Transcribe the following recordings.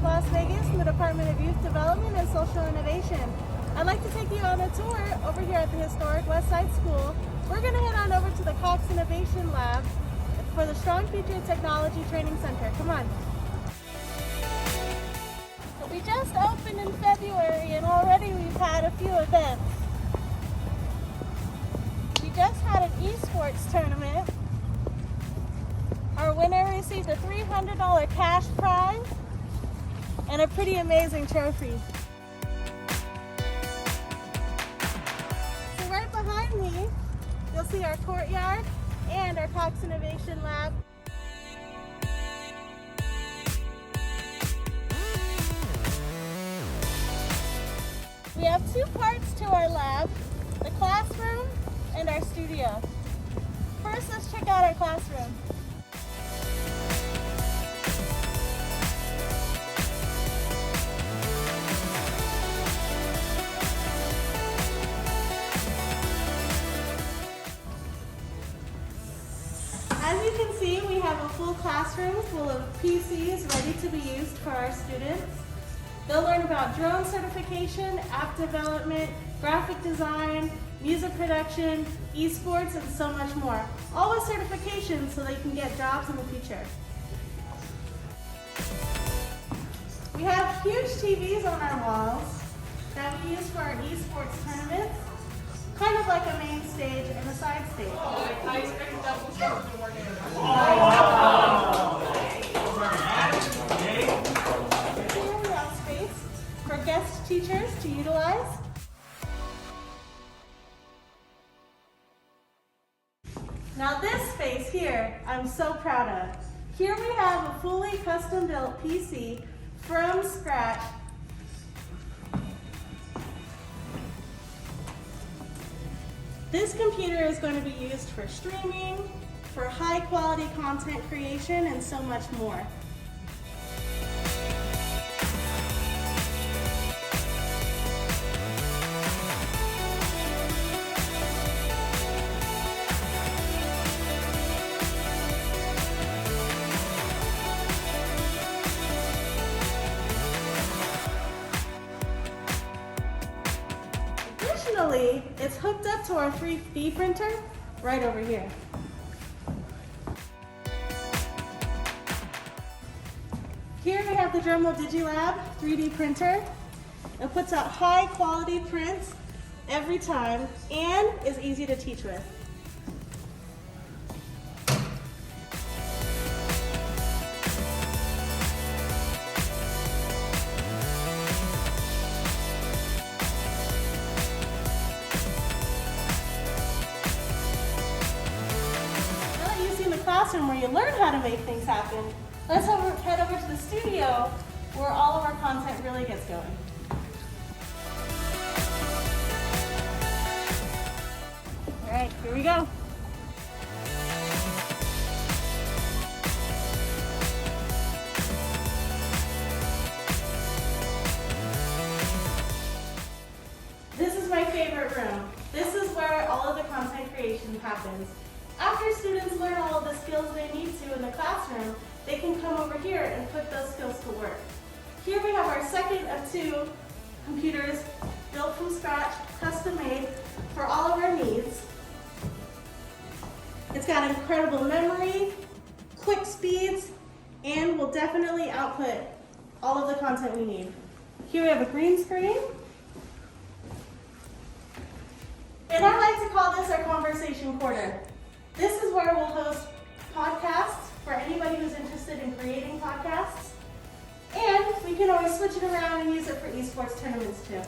Las Vegas in the Department of Youth Development and Social Innovation. I'd like to take you on a tour over here at the Historic Westside School. We're going to head on over to the Cox Innovation Lab for the Strong Future Technology Training Center. Come on. So we just opened in February and already we've had a few events. We just had an esports tournament. Our winner received a $300 cash prize and a pretty amazing trophy. So right behind me, you'll see our courtyard and our Cox Innovation Lab. We have two parts to our lab, the classroom and our studio. First, let's check out our classroom. As you can see, we have a full classroom full of PCs ready to be used for our students. They'll learn about drone certification, app development, graphic design, music production, esports, and so much more. All with certification so they can get jobs in the future. We have huge TVs on our walls that we use for our esports tournaments, kind of like a main stage and a side stage. Here we have space for guest teachers to utilize. Now this space here, I'm so proud of. Here we have a fully custom-built PC from scratch. This computer is going to be used for streaming, for high-quality content creation, and so much more. Additionally, it's hooked up to our 3D printer right over here. Here we have the Dremel Digilab 3D printer. It puts out high quality prints every time and is easy to teach with. Classroom where you learn how to make things happen, let's head over to the studio where all of our content really gets going. All right, here we go. This is my favorite room. This is where all of the content creation happens. After students learn all of the skills they need to in the classroom, they can come over here and put those skills to work. Here we have our second of two computers built from scratch, custom made for all of our needs. It's got incredible memory, quick speeds, and will definitely output all of the content we need. Here we have a green screen. And I like to call this our conversation corner. This is where we'll host podcasts for anybody who's interested in creating podcasts. And we can always switch it around and use it for esports tournaments too.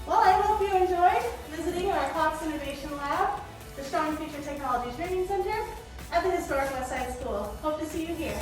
Well, I hope you enjoyed visiting our Cox Innovation Lab, the Strong Future Technology Training Center at the Historic Westside School. Hope to see you here.